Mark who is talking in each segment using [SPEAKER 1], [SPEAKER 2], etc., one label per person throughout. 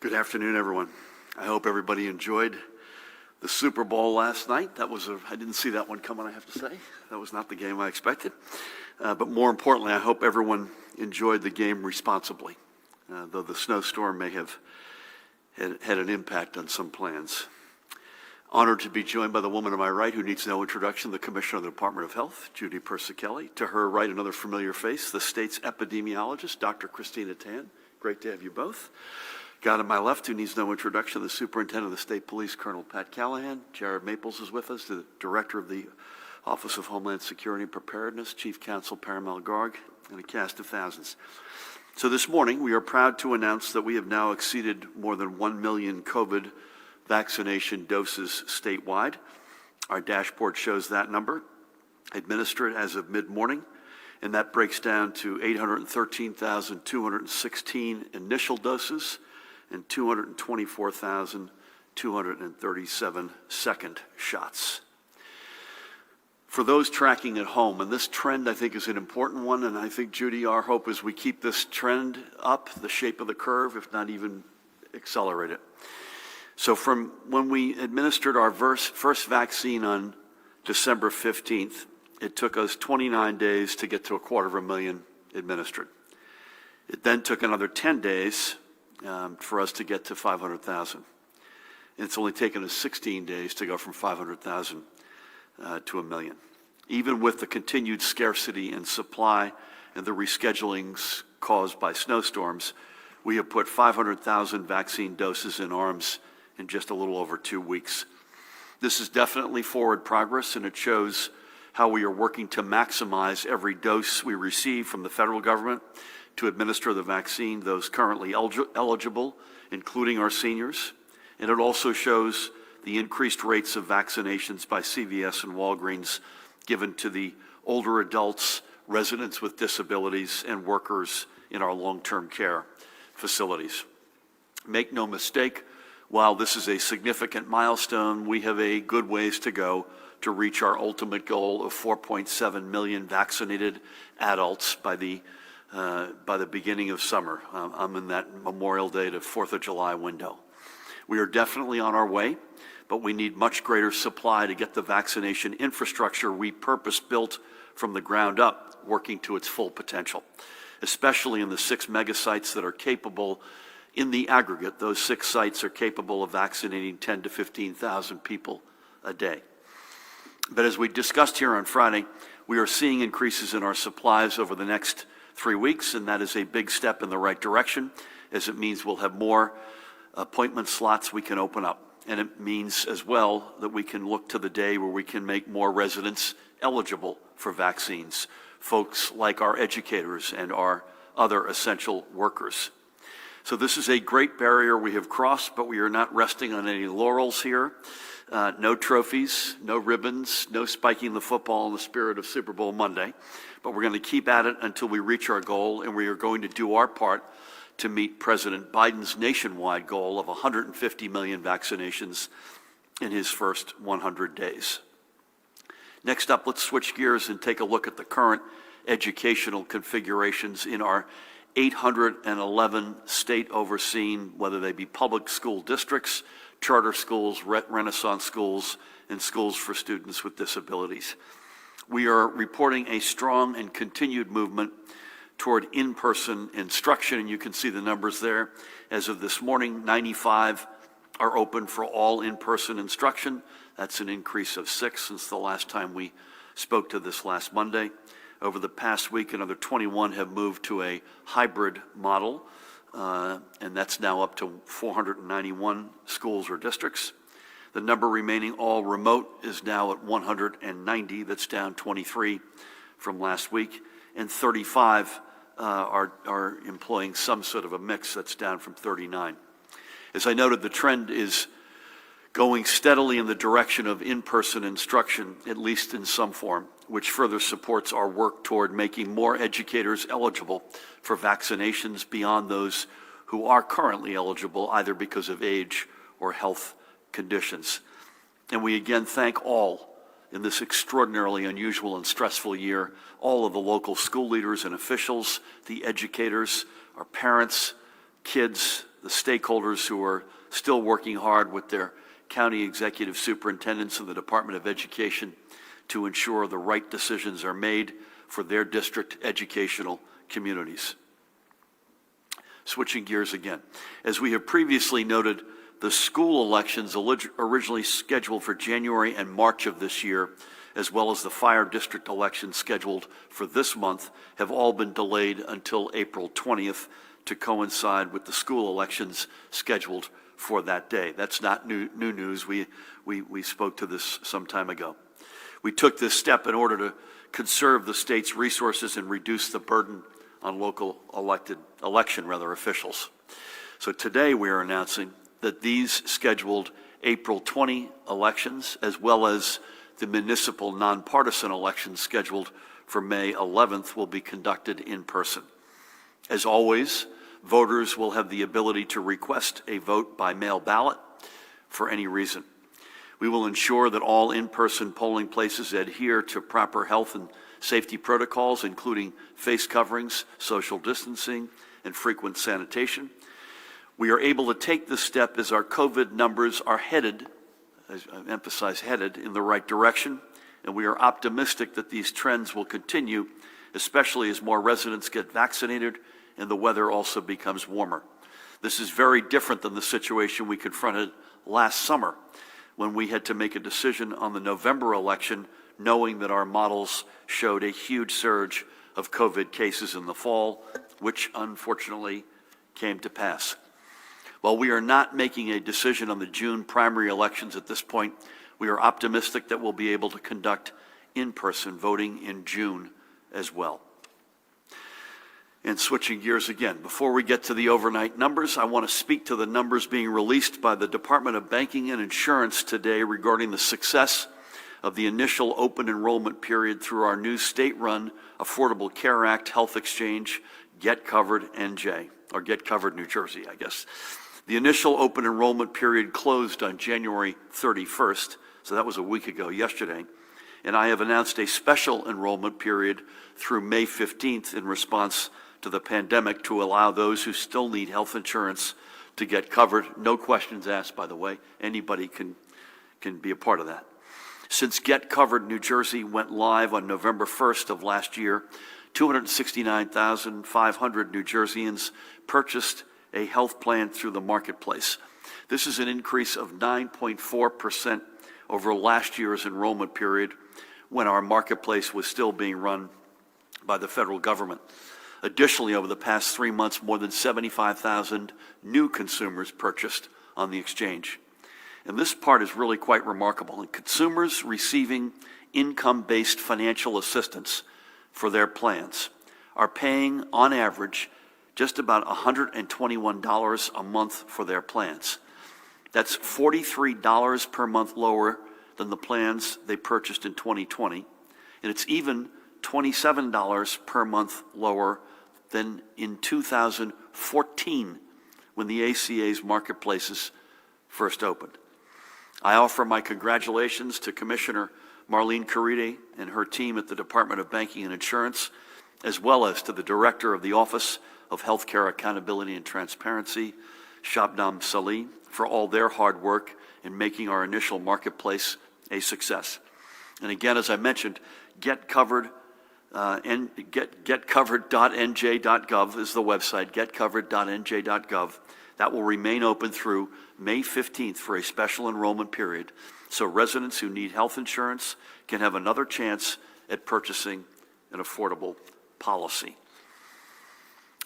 [SPEAKER 1] Good afternoon, everyone. I hope everybody enjoyed the Super Bowl last night. I didn't see that one coming, I have to say. That was not the game I expected. But more importantly, I hope everyone enjoyed the game responsibly, though the snowstorm may have had an impact on some plans. Honored to be joined by the woman to my right, who needs no introduction, the Commissioner of the Department of Health, Judy Persicelli. To her right, another familiar face, the state's epidemiologist, Dr. Christina Tan. Great to have you both. Guy to my left, who needs no introduction, the Superintendent of the State Police, Colonel Pat Callahan. Jared Maples is with us, the Director of the Office of Homeland Security and Preparedness, Chief Counsel Parimal Garg, and a cast of thousands. So this morning, we are proud to announce that we have now exceeded more than 1 million COVID vaccination doses statewide. Our dashboard shows that number, administered as of mid-morning, and that breaks down to 813,216 initial doses and 224,237 second shots. For those tracking at home, and this trend I think is an important one, and I think, Judy, our hope is we keep this trend up, the shape of the curve, if not even accelerate it. So from when we administered our first vaccine on December 15th, it took us 29 days to get to 250,000 administered. It then took another 10 days for us to get to 500,000. And it's only taken us 16 days to go from 500,000 to 1 million. Even with the continued scarcity in supply and the reschedulings caused by snowstorms, we have put 500,000 vaccine doses in arms in just a little over 2 weeks. This is definitely forward progress, and it shows how we are working to maximize every dose we receive from the federal government to administer the vaccine, those currently eligible, including our seniors. And it also shows the increased rates of vaccinations by CVS and Walgreens given to the older adults, residents with disabilities, and workers in our long-term care facilities. Make no mistake, while this is a significant milestone, we have a good ways to go to reach our ultimate goal of 4.7 million vaccinated adults by the beginning of summer. I'm in that Memorial Day to 4th of July window. We are definitely on our way, but we need much greater supply to get the vaccination infrastructure we purpose-built from the ground up working to its full potential, especially in the 6 mega sites that are capable. In the aggregate, those 6 sites are capable of vaccinating 10 to 15,000 people a day. But as we discussed here on Friday, we are seeing increases in our supplies over the next 3 weeks, and that is a big step in the right direction, as it means we'll have more appointment slots we can open up. And it means as well that we can look to the day where we can make more residents eligible for vaccines, folks like our educators and our other essential workers. So this is a great barrier we have crossed, but we are not resting on any laurels here. No trophies, no ribbons, no spiking the football in the spirit of Super Bowl Monday. But we're going to keep at it until we reach our goal, and we are going to do our part to meet President Biden's nationwide goal of 150 million vaccinations in his first 100 days. Next up, let's switch gears and take a look at the current educational configurations in our 811 state-overseen, whether they be public school districts, charter schools, Renaissance schools, and schools for students with disabilities. We are reporting a strong and continued movement toward in-person instruction, and you can see the numbers there. As of this morning, 95 are open for all in-person instruction. That's an increase of 6 since the last time we spoke to this last Monday. Over the past week, another 21 have moved to a hybrid model, and that's now up to 491 schools or districts. The number remaining all remote is now at 190. That's down 23 from last week, and 35 are employing some sort of a mix. That's down from 39. As I noted, the trend is going steadily in the direction of in-person instruction, at least in some form, which further supports our work toward making more educators eligible for vaccinations beyond those who are currently eligible, either because of age or health conditions. And we again thank all in this extraordinarily unusual and stressful year, all of the local school leaders and officials, the educators, our parents, kids, the stakeholders who are still working hard with their county executive superintendents and the Department of Education to ensure the right decisions are made for their district educational communities. Switching gears again. As we have previously noted, the school elections originally scheduled for January and March of this year, as well as the fire district elections scheduled for this month, have all been delayed until April 20th to coincide with the school elections scheduled for that day. That's not new news. We spoke to this some time ago. We took this step in order to conserve the state's resources and reduce the burden on local election officials. So today we are announcing that these scheduled April 20 elections, as well as the municipal nonpartisan elections scheduled for May 11th, will be conducted in person. As always, voters will have the ability to request a vote by mail ballot for any reason. We will ensure that all in-person polling places adhere to proper health and safety protocols, including face coverings, social distancing, and frequent sanitation. We are able to take this step as our COVID numbers are headed, as I emphasize headed, in the right direction, and we are optimistic that these trends will continue, especially as more residents get vaccinated and the weather also becomes warmer. This is very different than the situation we confronted last summer, when we had to make a decision on the November election, knowing that our models showed a huge surge of COVID cases in the fall, which unfortunately came to pass. While we are not making a decision on the June primary elections at this point, we are optimistic that we'll be able to conduct in-person voting in June as well. And switching gears again, before we get to the overnight numbers, I want to speak to the numbers being released by the Department of Banking and Insurance today regarding the success of the initial open enrollment period through our new state-run Affordable Care Act health exchange, Get Covered NJ, or Get Covered New Jersey, I guess. The initial open enrollment period closed on January 31st, so that was a week ago yesterday, and I have announced a special enrollment period through May 15th in response to the pandemic to allow those who still need health insurance to get covered. No questions asked, by the way. Anybody can be a part of that. Since Get Covered New Jersey went live on November 1st of last year, 269,500 New Jerseyans purchased a health plan through the marketplace. This is an increase of 9.4% over last year's enrollment period, when our marketplace was still being run by the federal government. Additionally, over the past 3 months, more than 75,000 new consumers purchased on the exchange. And this part is really quite remarkable. And consumers receiving income-based financial assistance for their plans are paying, on average, just about $121 a month for their plans. That's $43 per month lower than the plans they purchased in 2020, and it's even $27 per month lower than in 2014, when the ACA's marketplaces first opened. I offer my congratulations to Commissioner Marlene Caride and her team at the Department of Banking and Insurance, as well as to the Director of the Office of Healthcare Accountability and Transparency, Shabnam Salih, for all their hard work in making our initial marketplace a success. And again, as I mentioned, getcovered.nj.gov is the website, getcovered.nj.gov. That will remain open through May 15th for a special enrollment period, so residents who need health insurance can have another chance at purchasing an affordable policy.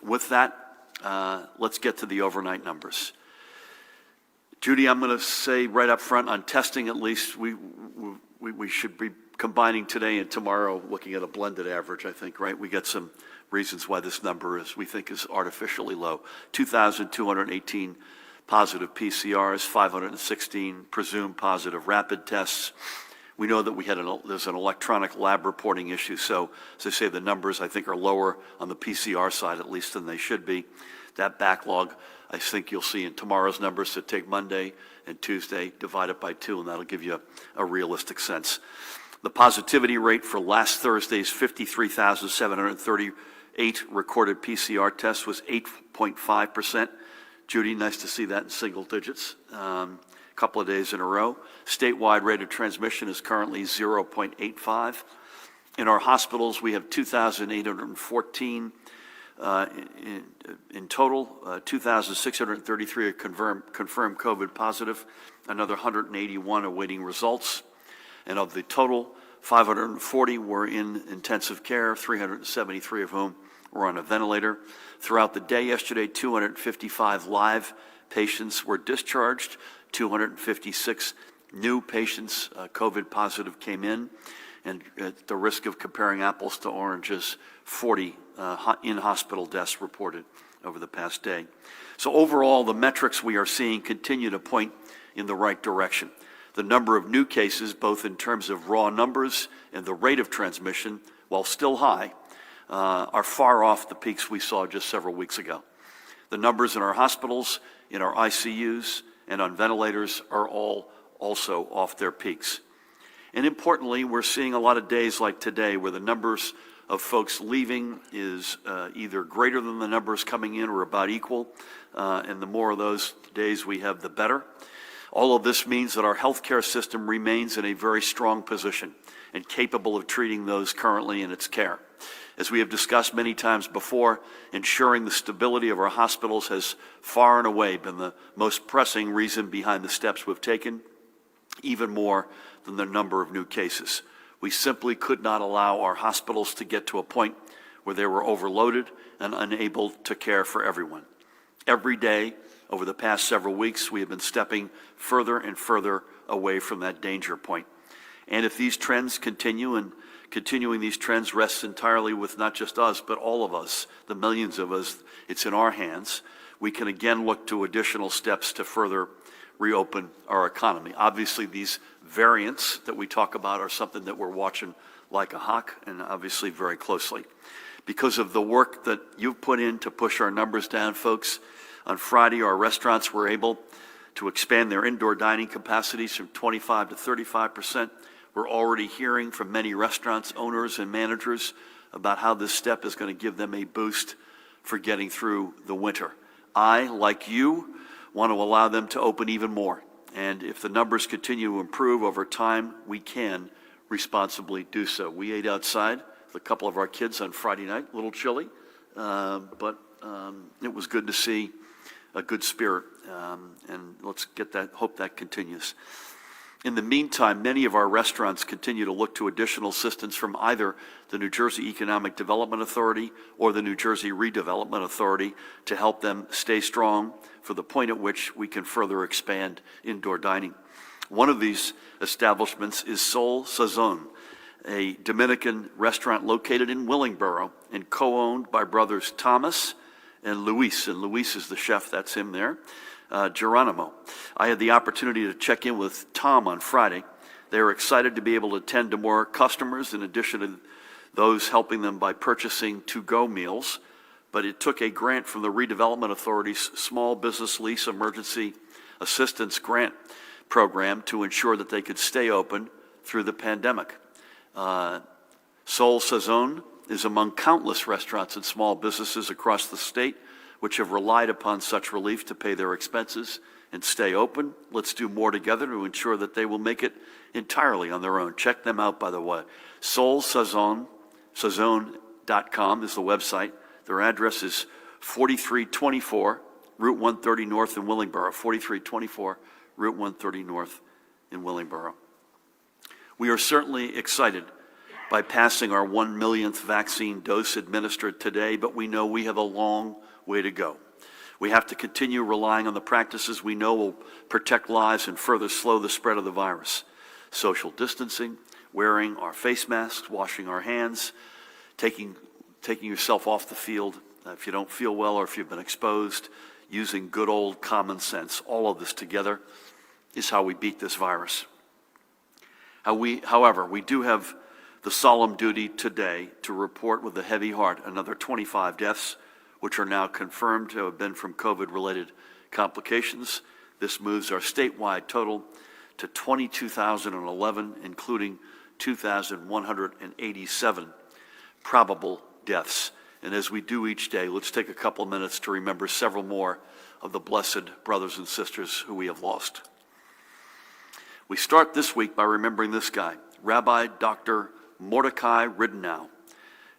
[SPEAKER 1] With that, let's get to the overnight numbers. Judy, I'm going to say right up front, on testing at least, we should be combining today and tomorrow, looking at a blended average, I think, right? We get some reasons why this number is, we think, is artificially low. 2,218 positive PCRs, 516 presumed positive rapid tests. We know that there's an electronic lab reporting issue, so as I say, the numbers I think are lower on the PCR side at least than they should be. That backlog, I think you'll see in tomorrow's numbers, so take Monday and Tuesday, divide it by 2, and that'll give you a realistic sense. The positivity rate for last Thursday's 53,738 recorded PCR tests was 8.5%. Judy, nice to see that in single digits. Couple of days in a row. Statewide rate of transmission is currently 0.85. In our hospitals, we have 2,814 in total. 2,633 are confirmed COVID positive. Another 181 awaiting results. And of the total, 540 were in intensive care, 373 of whom were on a ventilator. Throughout the day yesterday, 255 live patients were discharged. 256 new patients, COVID positive, came in. And at the risk of comparing apples to oranges, 40 in-hospital deaths reported over the past day. So overall, the metrics we are seeing continue to point in the right direction. The number of new cases, both in terms of raw numbers and the rate of transmission, while still high, are far off the peaks we saw just several weeks ago. The numbers in our hospitals, in our ICUs, and on ventilators are all also off their peaks. And importantly, we're seeing a lot of days like today where the numbers of folks leaving is either greater than the numbers coming in or about equal. And the more of those days we have, the better. All of this means that our healthcare system remains in a very strong position and capable of treating those currently in its care. As we have discussed many times before, ensuring the stability of our hospitals has far and away been the most pressing reason behind the steps we've taken, even more than the number of new cases. We simply could not allow our hospitals to get to a point where they were overloaded and unable to care for everyone. Every day over the past several weeks, we have been stepping further and further away from that danger point. And if these trends continue, and continuing these trends rests entirely with not just us, but all of us, the millions of us, it's in our hands, we can again look to additional steps to further reopen our economy. Obviously, these variants that we talk about are something that we're watching like a hawk, and obviously very closely. Because of the work that you've put in to push our numbers down, folks, on Friday, our restaurants were able to expand their indoor dining capacities from 25 to 35%. We're already hearing from many restaurants owners and managers about how this step is going to give them a boost for getting through the winter. I, like you, want to allow them to open even more. And if the numbers continue to improve over time, we can responsibly do so. We ate outside with a couple of our kids on Friday night, a little chilly, but it was good to see a good spirit, and let's get that, hope that continues. In the meantime, many of our restaurants continue to look to additional assistance from either the New Jersey Economic Development Authority or the New Jersey Redevelopment Authority to help them stay strong for the point at which we can further expand indoor dining. One of these establishments is Sol Sazon, a Dominican restaurant located in Willingboro and co-owned by brothers Thomas and Luis. And Luis is the chef, that's him there. Geronimo. I had the opportunity to check in with Tom on Friday. They were excited to be able to attend to more customers in addition to those helping them by purchasing to-go meals. But it took a grant from the Redevelopment Authority's Small Business Lease Emergency Assistance Grant Program to ensure that they could stay open through the pandemic. Sol Sazon is among countless restaurants and small businesses across the state which have relied upon such relief to pay their expenses and stay open. Let's do more together to ensure that they will make it entirely on their own. Check them out, by the way. Sol Sazon, Sazon.com is the website. Their address is 4324 Route 130 North in Willingboro, 4324 Route 130 North in Willingboro. We are certainly excited by passing our 1 millionth vaccine dose administered today, but we know we have a long way to go. We have to continue relying on the practices we know will protect lives and further slow the spread of the virus. Social distancing, wearing our face masks, washing our hands, taking yourself off the field if you don't feel well or if you've been exposed, using good old common sense. All of this together is how we beat this virus. However, we do have the solemn duty today to report with a heavy heart another 25 deaths, which are now confirmed to have been from COVID-related complications. This moves our statewide total to 22,011, including 2,187 probable deaths. And as we do each day, let's take a couple minutes to remember several more of the blessed brothers and sisters who we have lost. We start this week by remembering this guy, Rabbi Dr. Mordecai Ridenow,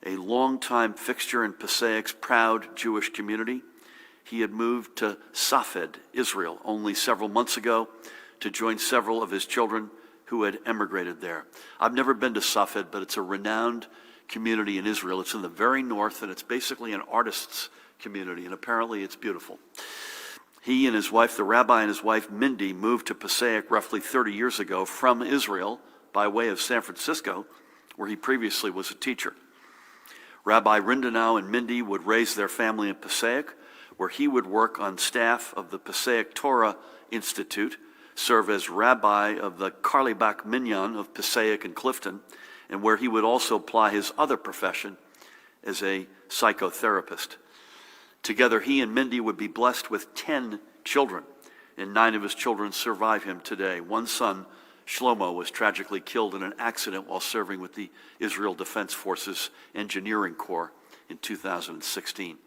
[SPEAKER 1] a longtime fixture in Passaic's proud Jewish community. He had moved to Safed, Israel, only several months ago to join several of his children who had emigrated there. I've never been to Safed, but it's a renowned community in Israel. It's in the very north, and it's basically an artist's community, and apparently it's beautiful. He and his wife, the rabbi and his wife, Mindy, moved to Passaic roughly 30 years ago from Israel by way of San Francisco, where he previously was a teacher. Rabbi Ridenow and Mindy would raise their family in Passaic, where he would work on staff of the Passaic Torah Institute, serve as rabbi of the Carlebach Minyan of Passaic and Clifton, and where he would also ply his other profession as a psychotherapist. Together, he and Mindy would be blessed with 10 children, and 9 of his children survive him today. One son, Shlomo, was tragically killed in an accident while serving with the Israel Defense Forces Engineering Corps in 2016.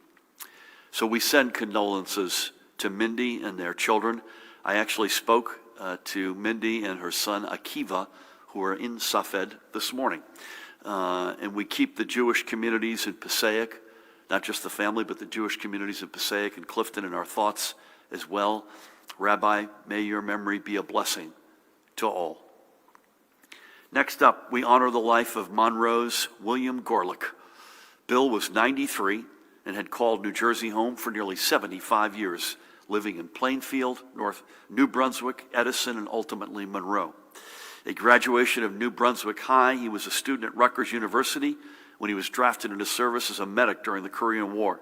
[SPEAKER 1] So we send condolences to Mindy and their children. I actually spoke to Mindy and her son Akiva, who are in Safed this morning. And we keep the Jewish communities in Passaic, not just the family, but the Jewish communities in Passaic and Clifton in our thoughts as well. Rabbi, may your memory be a blessing to all. Next up, we honor the life of Monroe's William Gorlick. Bill was 93 and had called New Jersey home for nearly 75 years, living in Plainfield, New Brunswick, Edison, and ultimately Monroe. A graduation of New Brunswick High, he was a student at Rutgers University when he was drafted into service as a medic during the Korean War.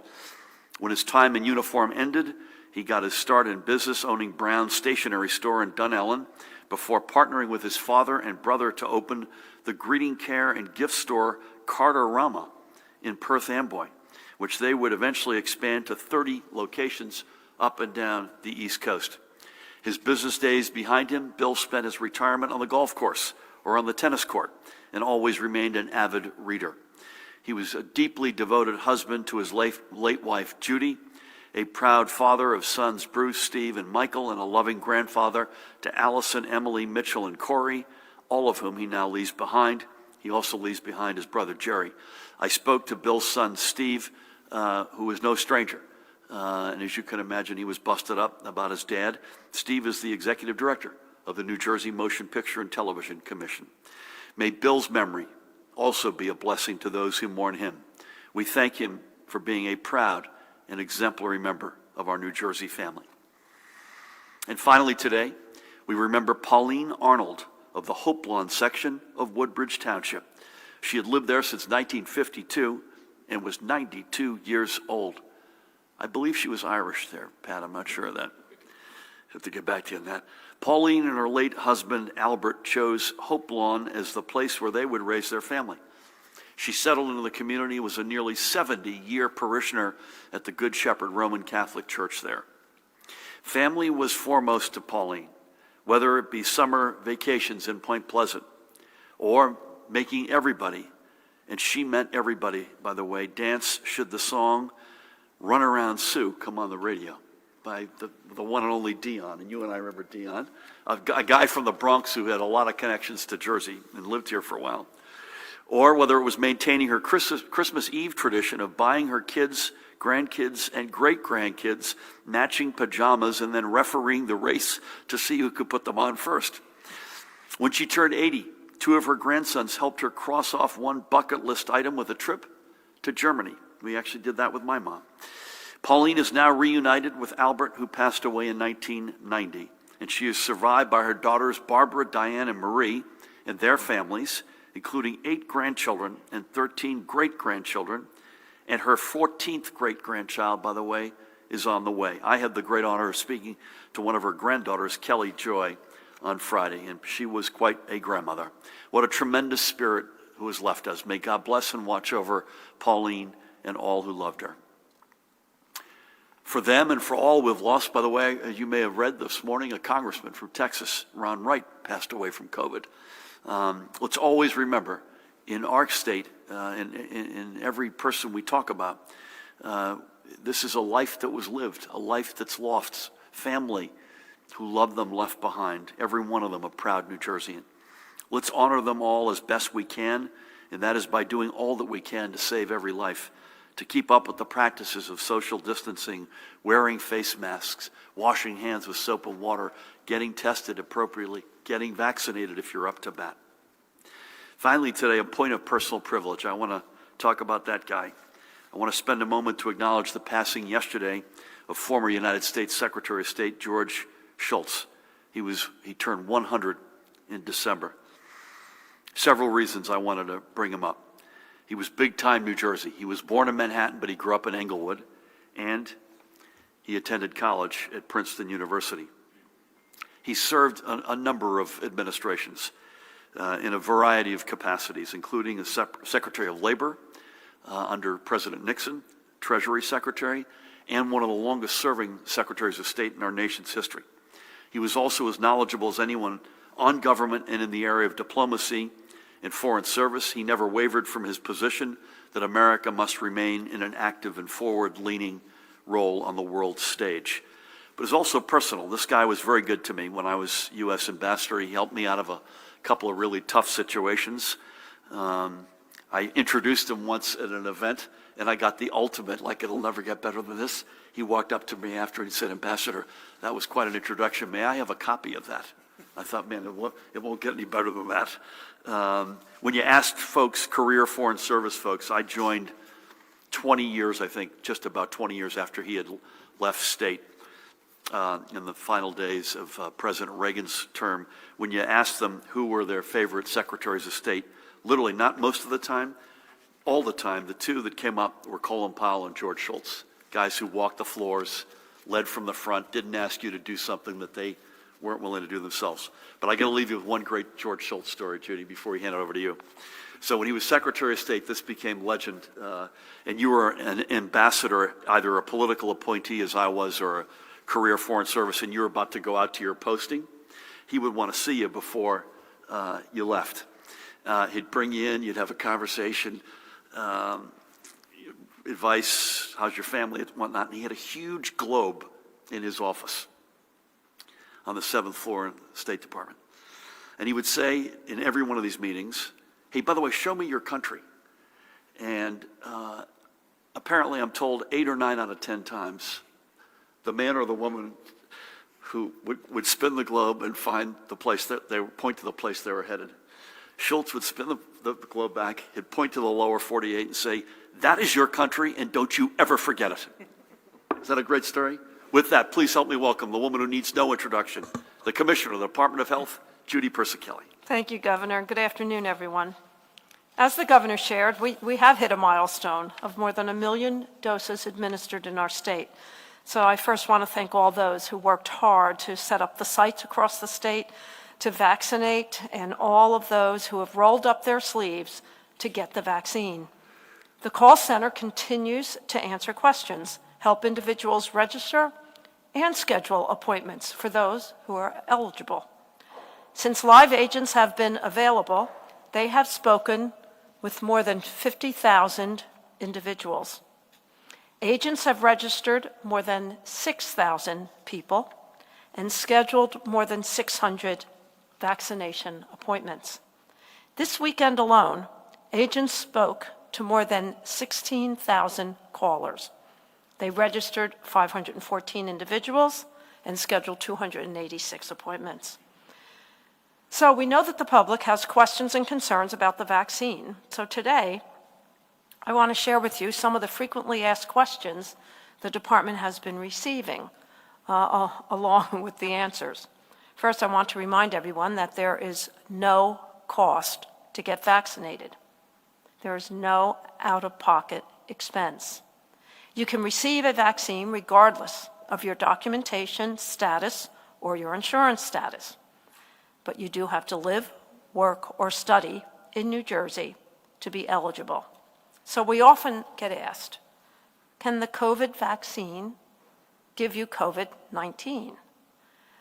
[SPEAKER 1] When his time in uniform ended, he got his start in business, owning Brown's stationery store in Dunellen, before partnering with his father and brother to open the greeting care and gift store Carter-Rama in Perth Amboy, which they would eventually expand to 30 locations up and down the East Coast. His business days behind him, Bill spent his retirement on the golf course or on the tennis court and always remained an avid reader. He was a deeply devoted husband to his late wife, Judy, a proud father of sons Bruce, Steve, and Michael, and a loving grandfather to Allison, Emily, Mitchell, and Corey, all of whom he now leaves behind. He also leaves behind his brother, Jerry. I spoke to Bill's son, Steve, who is no stranger. And as you can imagine, he was busted up about his dad. Steve is the executive director of the New Jersey Motion Picture and Television Commission. May Bill's memory also be a blessing to those who mourn him. We thank him for being a proud and exemplary member of our New Jersey family. And finally today, we remember Pauline Arnold of the Hope Lawn section of Woodbridge Township. She had lived there since 1952 and was 92 years old. I believe she was Irish there, Pat. I'm not sure of that. I have to get back to you on that. Pauline and her late husband, Albert, chose Hope Lawn as the place where they would raise their family. She settled into the community, was a nearly 70-year parishioner at the Good Shepherd Roman Catholic Church there. Family was foremost to Pauline, whether it be summer vacations in Point Pleasant or making everybody, and she meant everybody, by the way, dance should the song Run Around Sue come on the radio by the one and only Dion. And you and I remember Dion, a guy from the Bronx who had a lot of connections to Jersey and lived here for a while. Or whether it was maintaining her Christmas Eve tradition of buying her kids, grandkids, and great-grandkids matching pajamas and then refereeing the race to see who could put them on first. When she turned 80, 2 of her grandsons helped her cross off one bucket list item with a trip to Germany. We actually did that with my mom. Pauline is now reunited with Albert, who passed away in 1990, and she is survived by her daughters Barbara, Diane, and Marie and their families, including 8 grandchildren and 13 great-grandchildren, and her 14th great-grandchild, by the way, is on the way. I had the great honor of speaking to one of her granddaughters, Kelly Joy, on Friday, and she was quite a grandmother. What a tremendous spirit who has left us. May God bless and watch over Pauline and all who loved her. For them and for all we've lost, by the way, as you may have read this morning, a congressman from Texas, Ron Wright, passed away from COVID. Let's always remember, in our state, in every person we talk about, This is a life that was lived, a life that's lost, family who love them left behind, every one of them a proud New Jerseyan. Let's honor them all as best we can, and that is by doing all that we can to save every life, to keep up with the practices of social distancing, wearing face masks, washing hands with soap and water, getting tested appropriately, getting vaccinated if you're up to bat. Finally today, a point of personal privilege. I want to talk about that guy. I want to spend a moment to acknowledge the passing yesterday of former United States Secretary of State George Shultz. He turned 100 in December. Several reasons I wanted to bring him up. He was big-time New Jersey. He was born in Manhattan, but he grew up in Englewood, and he attended college at Princeton University. He served a number of administrations in a variety of capacities, including as Secretary of Labor under President Nixon, Treasury Secretary, and one of the longest-serving Secretaries of State in our nation's history. He was also as knowledgeable as anyone on government and in the area of diplomacy and foreign service. He never wavered from his position that America must remain in an active and forward-leaning role on the world stage. But it's also personal. This guy was very good to me when I was U.S. Ambassador. He helped me out of a couple of really tough situations. I introduced him once at an event, and I got the ultimate, like it'll never get better than this. He walked up to me after and said, "Ambassador, that was quite an introduction. May I have a copy of that?" I thought, man, it won't get any better than that. When you asked folks, career foreign service folks, I joined 20 years, I think, just about 20 years after he had left state in the final days of President Reagan's term. When you asked them who were their favorite secretaries of state, literally not most of the time, all the time, the two that came up were Colin Powell and George Shultz, guys who walked the floors, led from the front, didn't ask you to do something that they weren't willing to do themselves. But I got to leave you with one great George Shultz story, Judy, before we hand it over to you. So when he was Secretary of State, this became legend, and you were an ambassador, either a political appointee as I was or a career foreign service, and you were about to go out to your posting. He would want to see you before you left. He'd bring you in, you'd have a conversation, advice, how's your family, and whatnot. And he had a huge globe in his office on the 7th floor in the State Department. And he would say in every one of these meetings, "Hey, by the way, show me your country." And apparently I'm told 8 or 9 out of 10 times, the man or the woman who would spin the globe and find the place that they would point to the place they were headed. Shultz would spin the globe back, he'd point to the lower 48 and say, "That is your country, and don't you ever forget it." Is that a great story? With that, please help me welcome the woman who needs no introduction, the Commissioner of the Department of Health, Judy Persichilli.
[SPEAKER 2] Thank you, Governor. Good afternoon, everyone. As the Governor shared, we have hit a milestone of more than 1 million doses administered in our state. So I first want to thank all those who worked hard to set up the sites across the state, to vaccinate, and all of those who have rolled up their sleeves to get the vaccine. The call center continues to answer questions, help individuals register, and schedule appointments for those who are eligible. Since live agents have been available, they have spoken with more than 50,000 individuals. Agents have registered more than 6,000 people and scheduled more than 600 vaccination appointments. This weekend alone, agents spoke to more than 16,000 callers. They registered 514 individuals and scheduled 286 appointments. So we know that the public has questions and concerns about the vaccine. So today, I want to share with you some of the frequently asked questions the department has been receiving, along with the answers. First, I want to remind everyone that there is no cost to get vaccinated. There is no out-of-pocket expense. You can receive a vaccine regardless of your documentation status or your insurance status. But you do have to live, work, or study in New Jersey to be eligible. So we often get asked, can the COVID vaccine give you COVID-19?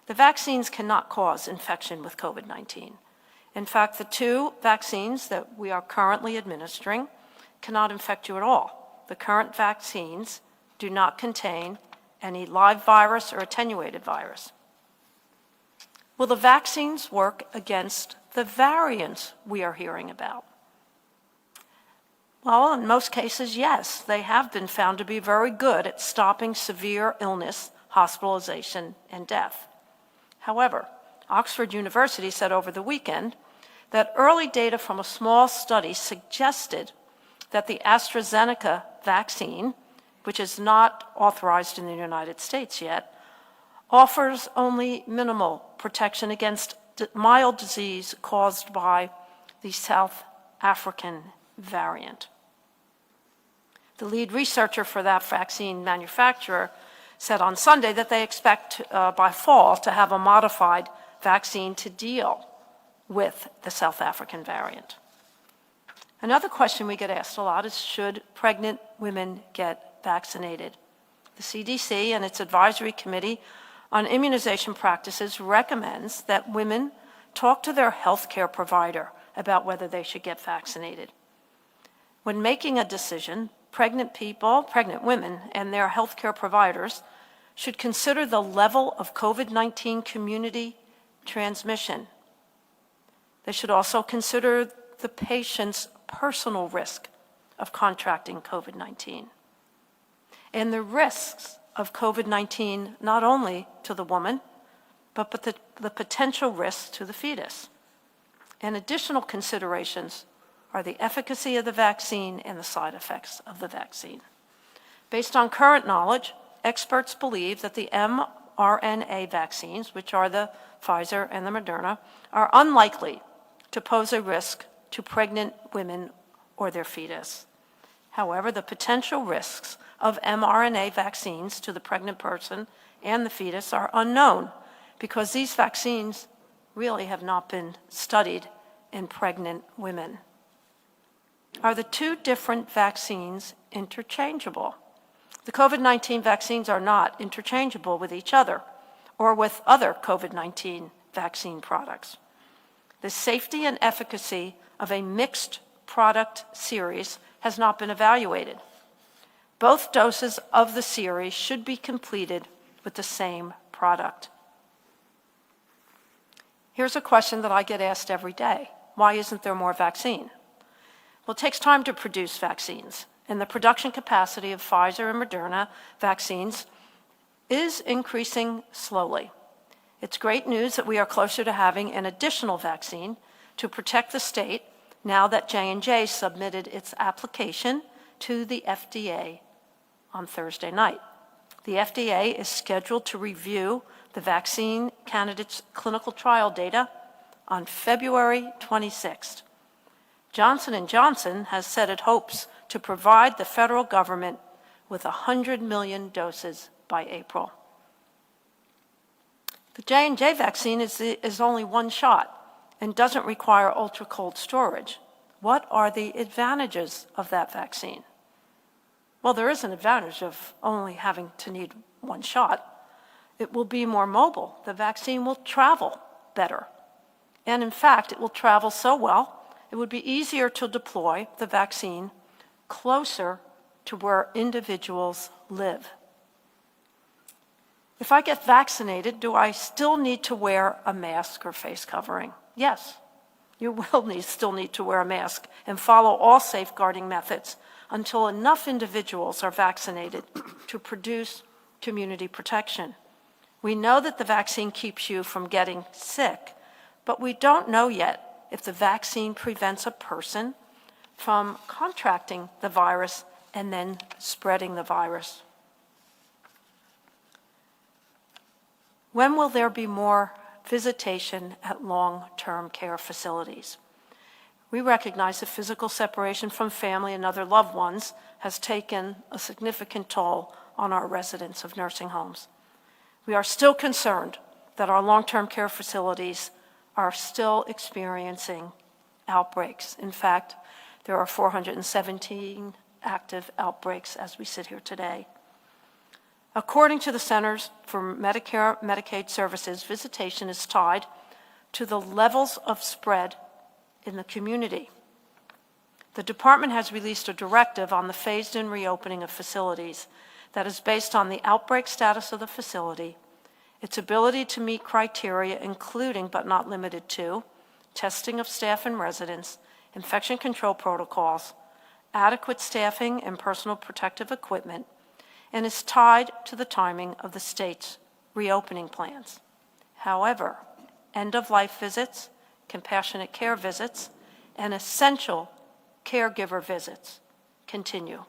[SPEAKER 2] The vaccines cannot cause infection with COVID-19. In fact, the 2 vaccines that we are currently administering cannot infect you at all. The current vaccines do not contain any live virus or attenuated virus. Will the vaccines work against the variants we are hearing about? Well, in most cases, yes. They have been found to be very good at stopping severe illness, hospitalization, and death. However, Oxford University said over the weekend that early data from a small study suggested that the AstraZeneca vaccine, which is not authorized in the United States yet, offers only minimal protection against mild disease caused by the South African variant. The lead researcher for that vaccine manufacturer said on Sunday that they expect by fall to have a modified vaccine to deal with the South African variant. Another question we get asked a lot is, should pregnant women get vaccinated? The CDC and its advisory committee on immunization practices recommends that women talk to their healthcare provider about whether they should get vaccinated. When making a decision, pregnant women and their healthcare providers should consider the level of COVID-19 community transmission. They should also consider the patient's personal risk of contracting COVID-19 and the risks of COVID-19 not only to the woman, but the potential risks to the fetus. And additional considerations are the efficacy of the vaccine and the side effects of the vaccine. Based on current knowledge, experts believe that the mRNA vaccines, which are the Pfizer and the Moderna, are unlikely to pose a risk to pregnant women or their fetus. However, the potential risks of mRNA vaccines to the pregnant person and the fetus are unknown because these vaccines really have not been studied in pregnant women. Are the two different vaccines interchangeable? The COVID-19 vaccines are not interchangeable with each other or with other COVID-19 vaccine products. The safety and efficacy of a mixed product series has not been evaluated. Both doses of the series should be completed with the same product. Here's a question that I get asked every day. Why isn't there more vaccine? Well, it takes time to produce vaccines, and the production capacity of Pfizer and Moderna vaccines is increasing slowly. It's great news that we are closer to having an additional vaccine to protect the state now that J&J submitted its application to the FDA on Thursday night. The FDA is scheduled to review the vaccine candidate's clinical trial data on February 26th. Johnson & Johnson has said it hopes to provide the federal government with 100 million doses by April. The J&J vaccine is only one shot and doesn't require ultra-cold storage. What are the advantages of that vaccine? Well, there is an advantage of only having to need one shot. It will be more mobile. The vaccine will travel better. And in fact, it will travel so well, it would be easier to deploy the vaccine closer to where individuals live. If I get vaccinated, do I still need to wear a mask or face covering? Yes, you will still need to wear a mask and follow all safeguarding methods until enough individuals are vaccinated to produce community protection. We know that the vaccine keeps you from getting sick, but we don't know yet if the vaccine prevents a person from contracting the virus and then spreading the virus. When will there be more visitation at long-term care facilities? We recognize that physical separation from family and other loved ones has taken a significant toll on our residents of nursing homes. We are still concerned that our long-term care facilities are still experiencing outbreaks. In fact, there are 417 active outbreaks as we sit here today. According to the Centers for Medicare and Medicaid Services, visitation is tied to the levels of spread in the community. The department has released a directive on the phased-in reopening of facilities that is based on the outbreak status of the facility, its ability to meet criteria including but not limited to testing of staff and residents, infection control protocols, adequate staffing and personal protective equipment, and is tied to the timing of the state's reopening plans. However, end-of-life visits, compassionate care visits, and essential caregiver visits continue.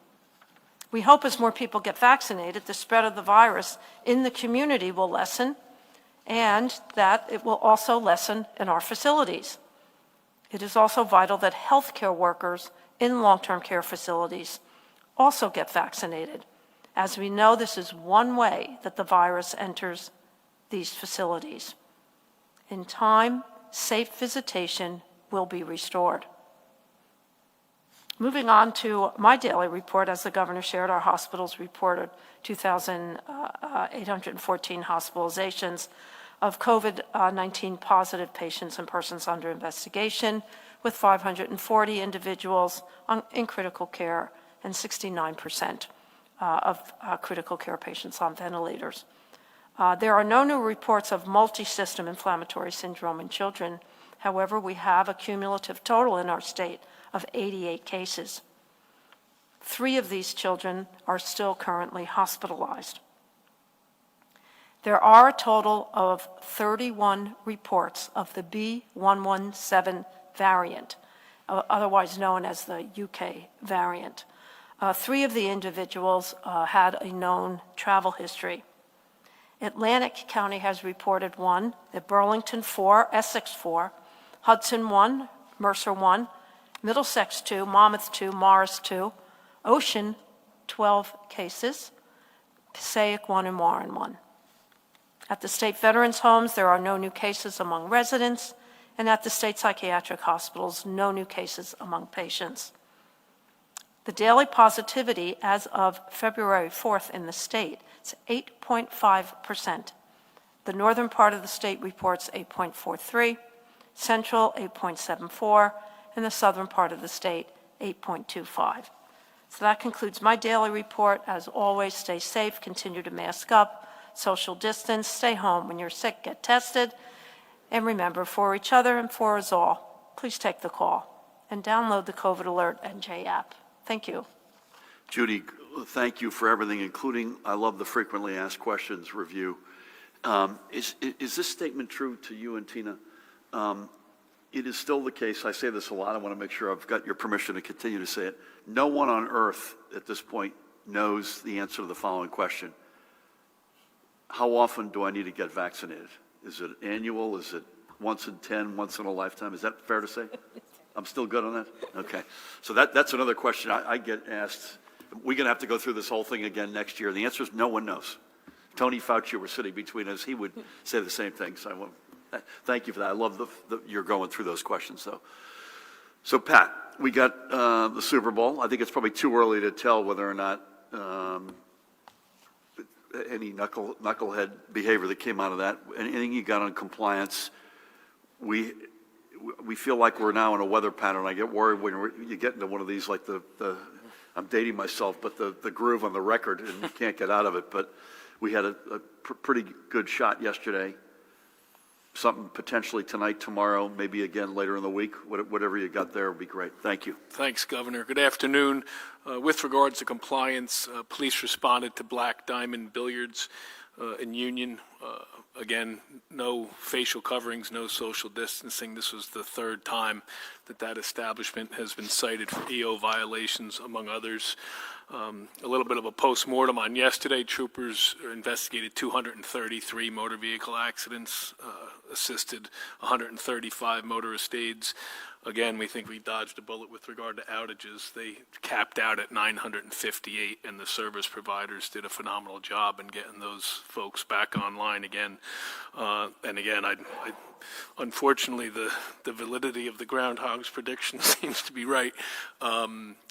[SPEAKER 2] We hope as more people get vaccinated, the spread of the virus in the community will lessen, and that it will also lessen in our facilities. It is also vital that healthcare workers in long-term care facilities also get vaccinated. As we know, this is one way that the virus enters these facilities. In time, safe visitation will be restored. Moving on to my daily report, as the governor shared, our hospitals reported 2,814 hospitalizations of COVID-19 positive patients and persons under investigation, with 540 individuals in critical care and 69% of critical care patients on ventilators. There are no new reports of multi-system inflammatory syndrome in children. However, we have a cumulative total in our state of 88 cases. 3 of these children are still currently hospitalized. There are a total of 31 reports of the B.1.1.7 variant, otherwise known as the UK variant. 3 of the individuals had a known travel history. Atlantic County has reported 1, at Burlington 4, Essex 4, Hudson 1, Mercer 1, Middlesex 2, Monmouth 2, Morris 2, Ocean 12 cases, Passaic 1, and Warren 1. At the state veterans' homes, there are no new cases among residents, and at the state psychiatric hospitals, no new cases among patients. The daily positivity as of February 4th in the state is 8.5%. The northern part of the state reports 8.43, central 8.74, and the southern part of the state 8.25. So that concludes my daily report. As always, stay safe, continue to mask up, social distance, stay home. When you're sick, get tested. And remember, for each other and for us all, please take the call and download the COVID Alert NJ app. Thank you.
[SPEAKER 1] Judy, thank you for everything, including, I love the frequently asked questions review. Is this statement true to you and Tina? It is still the case, I say this a lot, I want to make sure I've got your permission to continue to say it. No one on earth at this point knows the answer to the following question. How often do I need to get vaccinated? Is it annual? Is it once in 10, once in a lifetime? Is that fair to say? I'm still good on that? Okay. So that's another question I get asked. We're going to have to go through this whole thing again next year. The answer is no one knows. Tony Fauci were sitting between us. He would say the same thing. So I want thank you for that. I love you're going through those questions, though. So, Pat, we got the Super Bowl. I think it's probably too early to tell whether or not any knucklehead behavior that came out of that. Anything you got on compliance? We feel like we're now in a weather pattern. I get worried when you get into one of these, like I'm dating myself, but the groove on the record, and you can't get out of it. But we had a pretty good shot yesterday. Something potentially tonight, tomorrow, maybe again later in the week. Whatever you got there would be great. Thank you.
[SPEAKER 3] Thanks, Governor. Good afternoon. With regards to compliance, police responded to Black Diamond Billiards in Union. Again, no facial coverings, no social distancing. This was the 3rd time that establishment has been cited for EO violations, among others. A little bit of a post-mortem on yesterday. Troopers investigated 233 motor vehicle accidents, assisted 135 motorist aids. Again, we think we dodged a bullet with regard to outages. They capped out at 958, and the service providers did a phenomenal job in getting those folks back online again. And again, unfortunately, the validity of the groundhog's prediction seems to be right.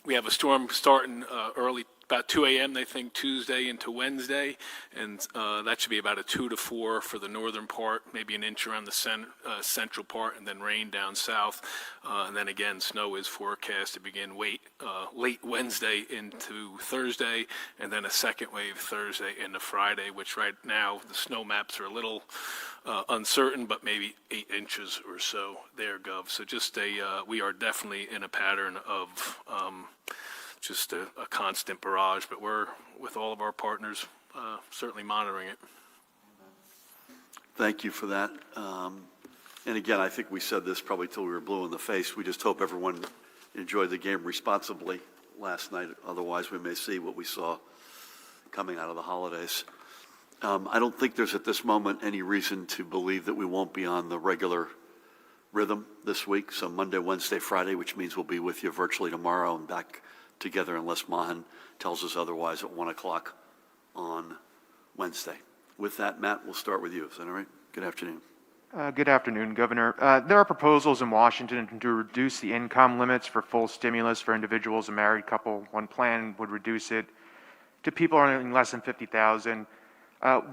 [SPEAKER 3] We have a storm starting early about 2 a.m., they think, Tuesday into Wednesday, and that should be about a 2 to 4 for the northern part, maybe an inch around the central part, and then rain down south. And then again, snow is forecast to begin late Wednesday into Thursday, and then a second wave Thursday into Friday, which right now the snow maps are a little uncertain, but maybe 8 inches or so there, Gov. So just we are definitely in a pattern of just a constant barrage, but we're, with all of our partners, certainly monitoring it.
[SPEAKER 1] Thank you for that. And again, I think we said this probably till we were blue in the face. We just hope everyone enjoyed the game responsibly last night. Otherwise, we may see what we saw coming out of the holidays. I don't think there's at this moment any reason to believe that we won't be on the regular rhythm this week. So Monday, Wednesday, Friday, which means we'll be with you virtually tomorrow and back together unless Mahan tells us otherwise at 1 o'clock on Wednesday. With that, Matt, we'll start with you. Is that all right? Good afternoon.
[SPEAKER 4] Good afternoon, Governor. There are proposals in Washington to reduce the income limits for full stimulus for individuals, a married couple. One plan would reduce it to people earning less than $50,000.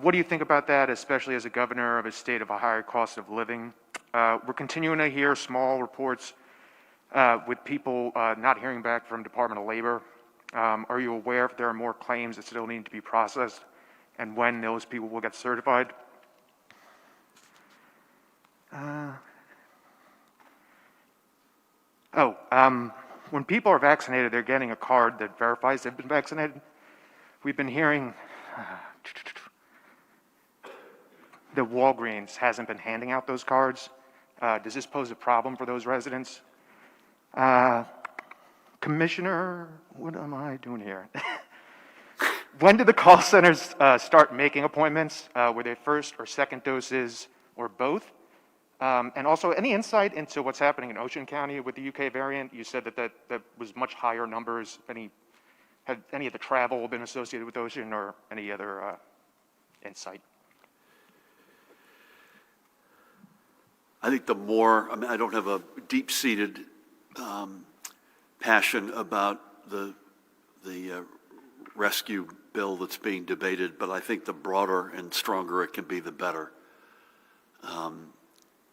[SPEAKER 4] What do you think about that, especially as a governor of a state of a higher cost of living? We're continuing to hear small reports with people not hearing back from Department of Labor. Are you aware if there are more claims that still need to be processed and when those people will get certified? When people are vaccinated, they're getting a card that verifies they've been vaccinated. We've been hearing that Walgreens hasn't been handing out those cards. Does this pose a problem for those residents? Commissioner, what am I doing here? When did the call centers start making appointments? Were they first or second doses or both? And also, any insight into what's happening in Ocean County with the UK variant? You said that was much higher numbers. Had any of the travel been associated with Ocean or any other insight?
[SPEAKER 1] I think I don't have a deep-seated passion about the rescue bill that's being debated, but I think the broader and stronger it can be, the better.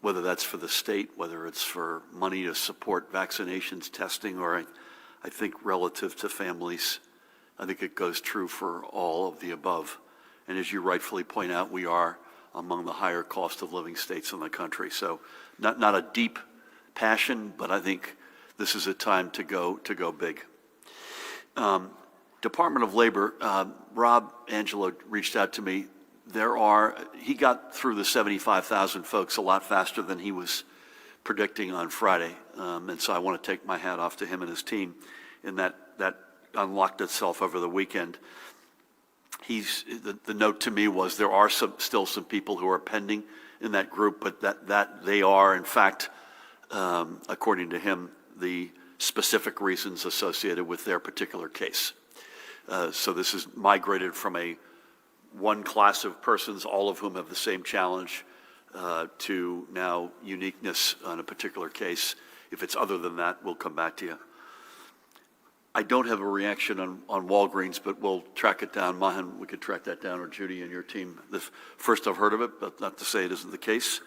[SPEAKER 1] Whether that's for the state, whether it's for money to support vaccinations, testing, or I think relative to families, I think it goes true for all of the above. And as you rightfully point out, we are among the higher cost of living states in the country. So not a deep passion, but I think this is a time to go big. Department of Labor, Rob Angelo reached out to me. He got through the 75,000 folks a lot faster than he was predicting on Friday. And so I want to take my hat off to him and his team in that unlocked itself over the weekend. The note to me was there are still some people who are pending in that group, but that they are, in fact, according to him, the specific reasons associated with their particular case. So this is migrated from one class of persons, all of whom have the same challenge, to now uniqueness on a particular case. If it's other than that, we'll come back to you. I don't have a reaction on Walgreens, but we'll track it down. Mahan, we could track that down, or Judy and your team. First I've heard of it, but not to say it isn't the case.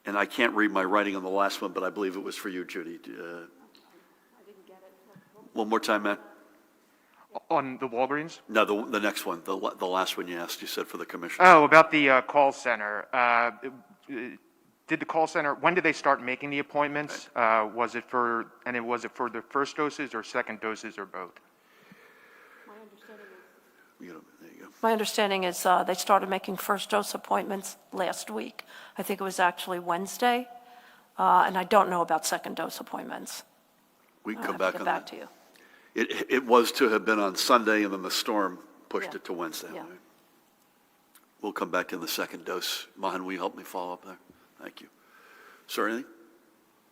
[SPEAKER 1] And I can't read my writing on the last one, but I believe it was for you, Judy. I didn't get it. One more time, Matt.
[SPEAKER 4] On the Walgreens?
[SPEAKER 1] No, the next one, the last one you asked, you said for the commissioner.
[SPEAKER 4] Oh, about the call center. Did the call center, when did they start making the appointments? Right. Was it for the first doses or second doses or both?
[SPEAKER 2] My understanding is they started making first dose appointments last week. I think it was actually Wednesday. And I don't know about second dose appointments.
[SPEAKER 1] We can come back on that.
[SPEAKER 2] To you.
[SPEAKER 1] It was to have been on Sunday, and then the storm pushed it to Wednesday.
[SPEAKER 2] Yeah.
[SPEAKER 1] Right? We'll come back to the second dose. Mahan, will you help me follow up there? Thank you. Sir, anything?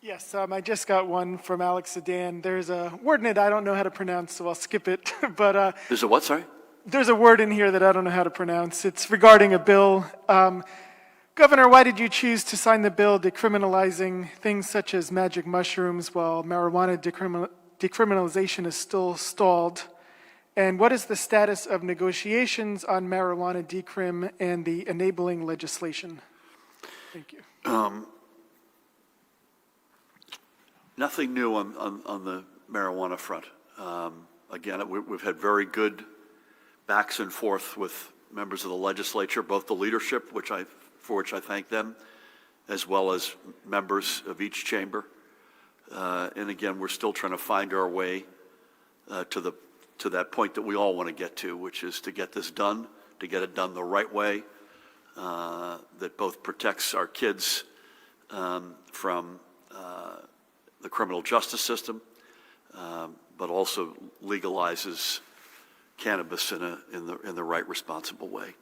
[SPEAKER 5] Yes, I just got one from Alex Sedan. There's a word in it I don't know how to pronounce, so I'll skip it. But
[SPEAKER 1] there's a what, sorry?
[SPEAKER 5] There's a word in here that I don't know how to pronounce. It's regarding a bill. Governor, why did you choose to sign the bill decriminalizing things such as magic mushrooms while marijuana decriminalization is still stalled? And what is the status of negotiations on marijuana decrim and the enabling legislation? Thank you.
[SPEAKER 1] Nothing new on the marijuana front. Again, we've had very good backs and forth with members of the legislature, both the leadership, for which I thank them, as well as members of each chamber. And again, we're still trying to find our way to that point that we all want to get to, which is to get this done, to get it done the right way, that both protects our kids from the criminal justice system, but also legalizes cannabis in the right, responsible way.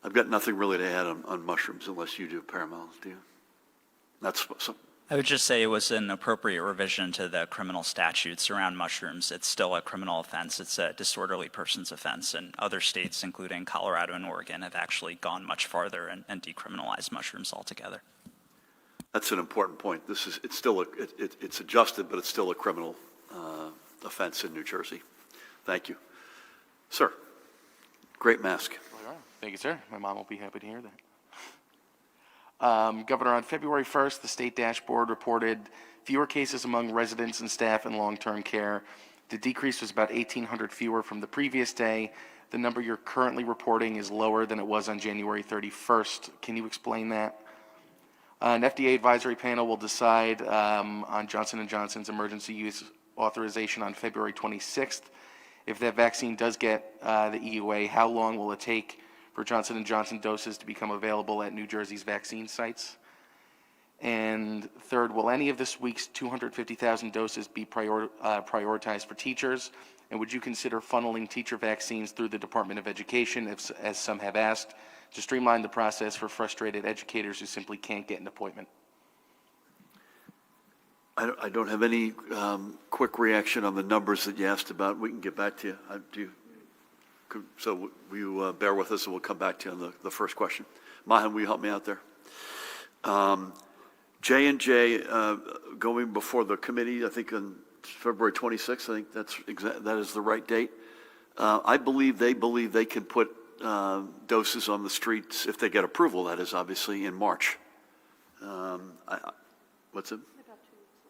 [SPEAKER 1] I've got nothing really to add on mushrooms unless you do, Paramount, do you?
[SPEAKER 6] I would just say it was an appropriate revision to the criminal statutes around mushrooms. It's still a criminal offense. It's a disorderly person's offense, and other states, including Colorado and Oregon, have actually gone much farther and decriminalized mushrooms altogether.
[SPEAKER 1] That's an important point. It's adjusted, but it's still a criminal offense in New Jersey. Thank you. Sir, great mask.
[SPEAKER 7] Thank you, sir. My mom will be happy to hear that. Governor, on February 1st, the state dashboard reported fewer cases among residents and staff in long-term care. The decrease was about 1,800 fewer from the previous day. The number you're currently reporting is lower than it was on January 31st. Can you explain that? An FDA advisory panel will decide on Johnson & Johnson's emergency use authorization on February 26th. If that vaccine does get the EUA, how long will it take for Johnson & Johnson doses to become available at New Jersey's vaccine sites? And third, will any of this week's 250,000 doses be prioritized for teachers? And would you consider funneling teacher vaccines through the Department of Education, as some have asked, to streamline the process for frustrated educators who simply can't get an appointment?
[SPEAKER 1] I don't have any quick reaction on the numbers that you asked about. We can get back to you. So will you bear with us and we'll come back to you on the first question. Mahan, will you help me out there? J&J going before the committee, I think on February 26th, I think that is the right date. I believe they can put doses on the streets, if they get approval, that is, obviously, in March. What's it?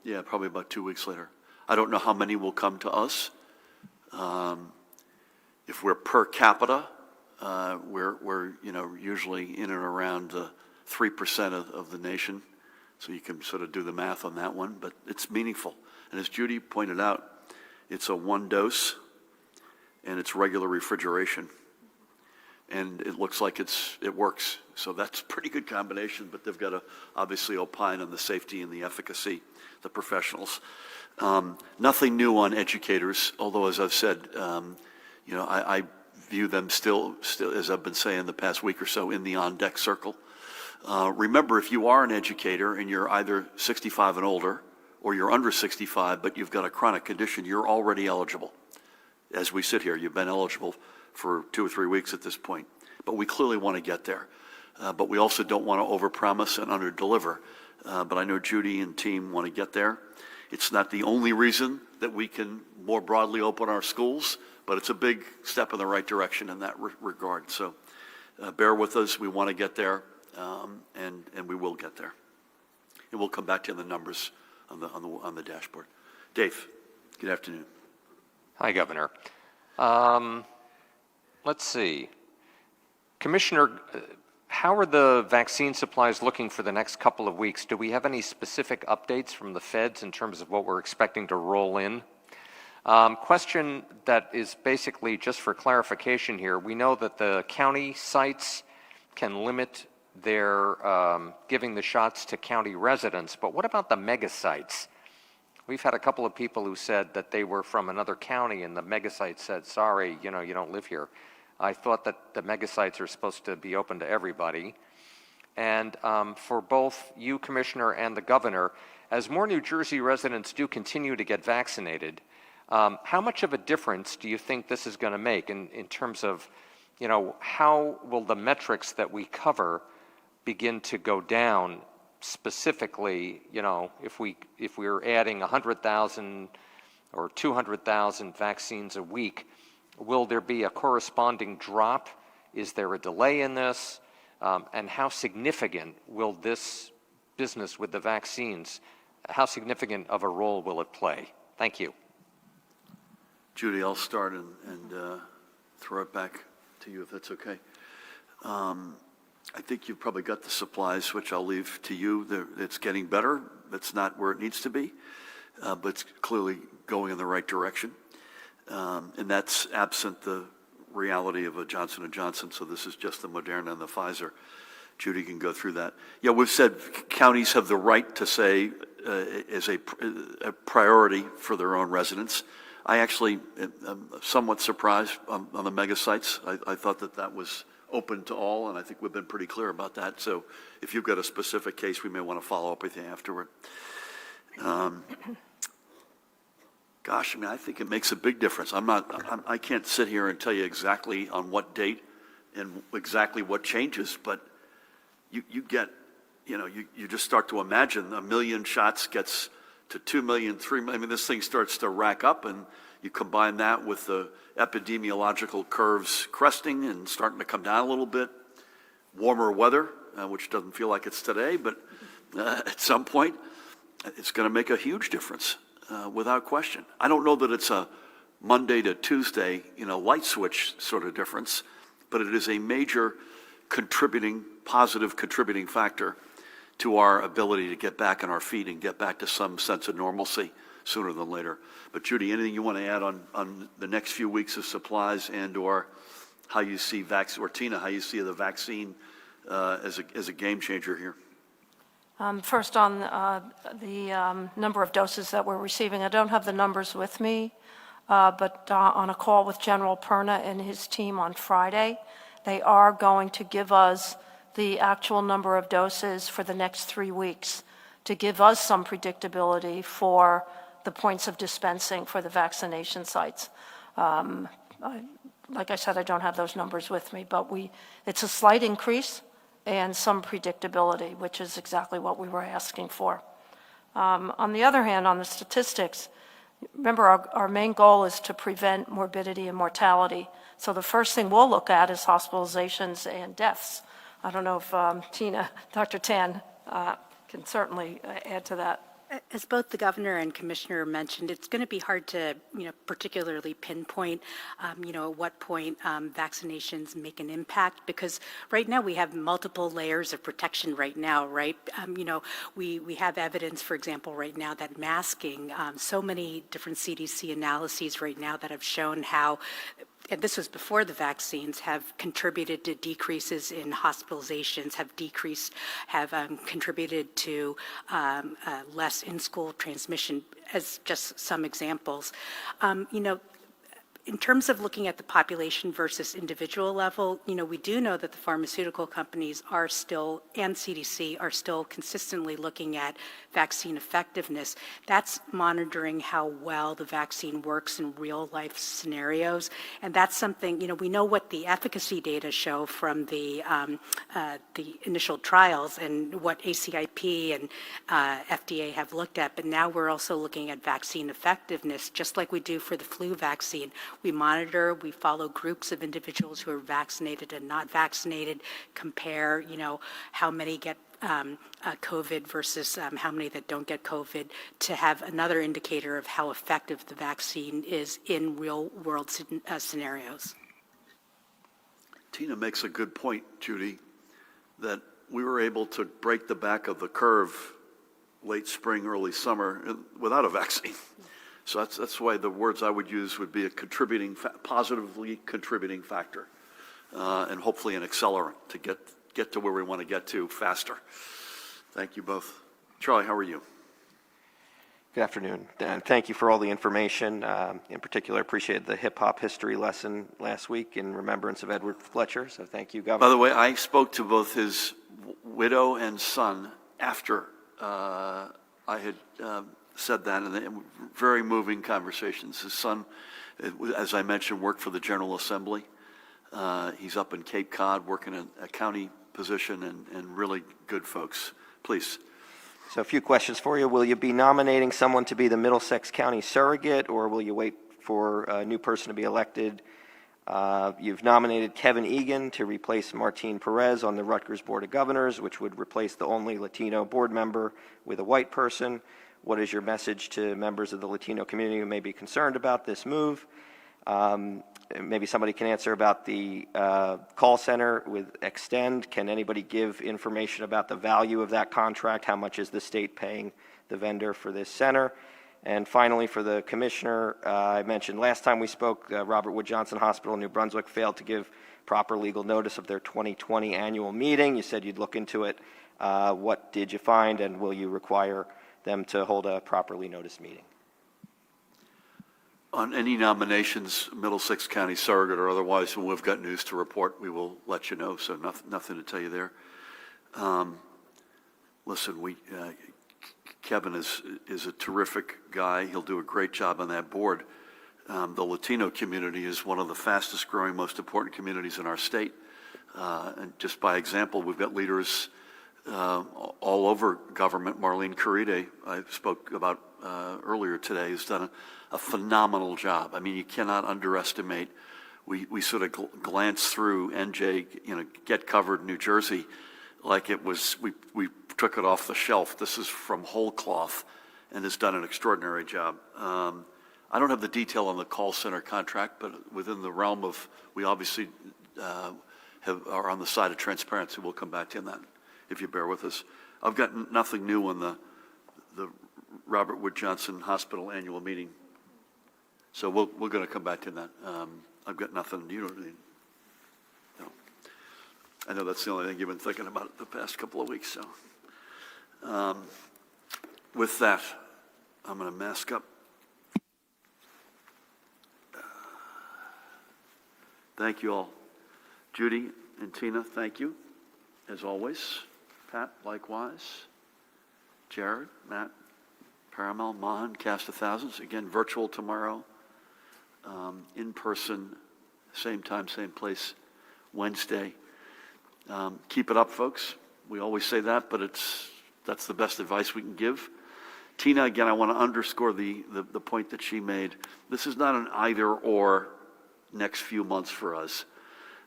[SPEAKER 1] Yeah, probably about 2 weeks later. I don't know how many will come to us. If we're per capita, we're usually in and around 3% of the nation. So you can sort of do the math on that one, but it's meaningful. And as Judy pointed out, it's a one dose and it's regular refrigeration. And it looks like it works. So that's a pretty good combination, but they've got to obviously opine on the safety and the efficacy, the professionals. Nothing new on educators, although as I've said, I view them still, as I've been saying the past week or so, in the on-deck circle. Remember, if you are an educator and you're either 65 and older or you're under 65, but you've got a chronic condition, you're already eligible. As we sit here, you've been eligible for 2 or 3 weeks at this point. But we clearly want to get there. But we also don't want to overpromise and underdeliver. But I know Judy and team want to get there. It's not the only reason that we can more broadly open our schools, but it's a big step in the right direction in that regard. So bear with us. We want to get there, and we will get there. And we'll come back to you on the numbers on the dashboard. Dave, good afternoon.
[SPEAKER 8] Hi, Governor. Let's see. Commissioner, how are the vaccine supplies looking for the next couple of weeks? Do we have any specific updates from the feds in terms of what we're expecting to roll in? Question that is basically just for clarification here. We know that the county sites can limit their giving the shots to county residents, but what about the mega sites? We've had a couple of people who said that they were from another county and the mega site said, sorry, you don't live here. I thought that the mega sites are supposed to be open to everybody. And for both you, Commissioner, and the Governor, as more New Jersey residents do continue to get vaccinated, how much of a difference do you think this is going to make in terms of, how will the metrics that we cover begin to go down? Specifically, if we're adding 100,000 or 200,000 vaccines a week, will there be a corresponding drop? Is there a delay in this? And how significant will this business with the vaccines, how significant of a role will it play? Thank you.
[SPEAKER 1] Judy, I'll start and throw it back to you if that's okay. I think you've probably got the supplies, which I'll leave to you. It's getting better. It's not where it needs to be, but it's clearly going in the right direction. And that's absent the reality of a Johnson & Johnson, so this is just the Moderna and the Pfizer. Judy can go through that. Yeah, we've said counties have the right to say as a priority for their own residents. I actually am somewhat surprised on the mega sites. I thought that was open to all, and I think we've been pretty clear about that. So if you've got a specific case, we may want to follow up with you afterward. Gosh, I mean, I think it makes a big difference. I can't sit here and tell you exactly on what date and exactly what changes, but you get, you just start to imagine 1 million shots gets to 2 million, 3 million. I mean, this thing starts to rack up, and you combine that with the epidemiological curves cresting and starting to come down a little bit, warmer weather, which doesn't feel like it's today, but at some point, it's going to make a huge difference, without question. I don't know that it's a Monday to Tuesday, light switch sort of difference, but it is a major positive contributing factor to our ability to get back on our feet and get back to some sense of normalcy sooner than later. But Judy, anything you want to add on the next few weeks of supplies or how you see or Tina, how you see the vaccine as a game changer here?
[SPEAKER 2] First, on the number of doses that we're receiving, I don't have the numbers with me, but on a call with General Perna and his team on Friday, they are going to give us the actual number of doses for the next 3 weeks to give us some predictability for the points of dispensing for the vaccination sites. Like I said, I don't have those numbers with me, but it's a slight increase and some predictability, which is exactly what we were asking for. On the other hand, on the statistics, remember our main goal is to prevent morbidity and mortality. So the first thing we'll look at is hospitalizations and deaths. I don't know if Dr. Tan can certainly add to that.
[SPEAKER 9] As both the governor and commissioner mentioned, it's going to be hard to, particularly pinpoint, at what point vaccinations make an impact, because right now we have multiple layers of protection right now, right? We have evidence, for example, right now that masking, so many different CDC analyses right now that have shown how, and this was before the vaccines, have contributed to decreases in hospitalizations, have contributed to less in-school transmission, as just some examples. In terms of looking at the population versus individual level, we do know that the pharmaceutical companies are still, and CDC, are still consistently looking at vaccine effectiveness. That's monitoring how well the vaccine works in real life scenarios. And that's something, we know what the efficacy data show from the initial trials and what ACIP and FDA have looked at, but now we're also looking at vaccine effectiveness, just like we do for the flu vaccine. We monitor, we follow groups of individuals who are vaccinated and not vaccinated, compare, how many get COVID versus how many that don't get COVID, to have another indicator of how effective the vaccine is in real world scenarios.
[SPEAKER 1] Tina makes a good point, Judy, that we were able to break the back of the curve late spring, early summer without a vaccine. So that's why the words I would use would be a positively contributing factor, and hopefully an accelerant to get to where we want to get to faster. Thank you both. Charlie, how are you?
[SPEAKER 10] Good afternoon, and thank you for all the information. In particular, I appreciate the hip-hop history lesson last week in remembrance of Edward Fletcher, so thank you, Governor.
[SPEAKER 1] By the way, I spoke to both his widow and son after I had said that, and they were very moving conversations. His son, as I mentioned, worked for the General Assembly. He's up in Cape Cod working in a county position, and really good folks. Please.
[SPEAKER 10] So a few questions for you. Will you be nominating someone to be the Middlesex County surrogate, or will you wait for a new person to be elected? You've nominated Kevin Egan to replace Martine Perez on the Rutgers Board of Governors, which would replace the only Latino board member with a white person. What is your message to members of the Latino community who may be concerned about this move? Maybe somebody can answer about the call center with Extend. Can anybody give information about the value of that contract? How much is the state paying the vendor for this center? And finally, for the commissioner, I mentioned last time we spoke, Robert Wood Johnson Hospital in New Brunswick failed to give proper legal notice of their 2020 annual meeting. You said you'd look into it. What did you find, and will you require them to hold a properly noticed meeting?
[SPEAKER 1] On any nominations, Middlesex County surrogate or otherwise, when we've got news to report, we will let you know, so nothing to tell you there. Listen, Kevin is a terrific guy. He'll do a great job on that board. The Latino community is one of the fastest growing, most important communities in our state. And just by example, we've got leaders all over government. Marlene Caride, I spoke about earlier today, has done a phenomenal job. I mean, you cannot underestimate. We sort of glanced through NJ, Get Covered New Jersey, like it was, we took it off the shelf. This is from whole cloth and has done an extraordinary job. I don't have the detail on the call center contract, but within the realm of, we obviously are on the side of transparency. We'll come back to you on that if you bear with us. I've got nothing new on the Robert Wood Johnson Hospital annual meeting. So we're going to come back to that. I've got nothing. You know what I mean? No. I know that's the only thing you've been thinking about the past couple of weeks. So with that, I'm going to mask up. Thank you all. Judy and Tina, thank you, as always. Pat, likewise. Jared, Matt, Paramel, Mahan, Cast of Thousands. Again, virtual tomorrow. In person, same time, same place, Wednesday. Keep it up, folks. We always say that, but that's the best advice we can give. Tina, again, I want to underscore the point that she made. This is not an either or next few months for us.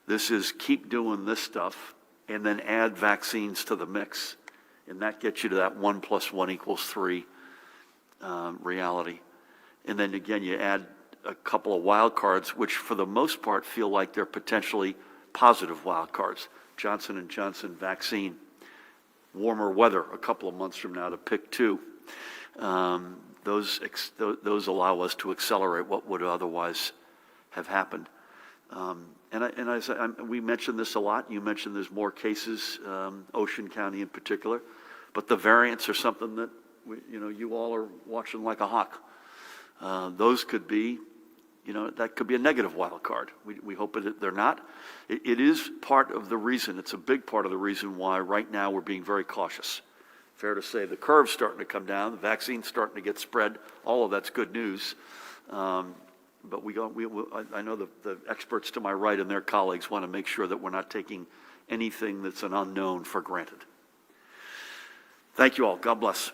[SPEAKER 1] This is keep doing this stuff and then add vaccines to the mix. And that gets you to that 1 + 1 = 3 reality. And then again, you add a couple of wild cards, which for the most part feel like they're potentially positive wild cards. Johnson & Johnson vaccine, warmer weather a couple of months from now to pick two. Those allow us to accelerate what would otherwise have happened. We mentioned this a lot. You mentioned there's more cases, Ocean County in particular, but the variants are something that you all are watching like a hawk. Those could be, that could be a negative wild card. We hope they're not. It is part of the reason. It's a big part of the reason why right now we're being very cautious. Fair to say the curve's starting to come down. The vaccine's starting to get spread. All of that's good news. But I know the experts to my right and their colleagues want to make sure that we're not taking anything that's an unknown for granted. Thank you all. God bless.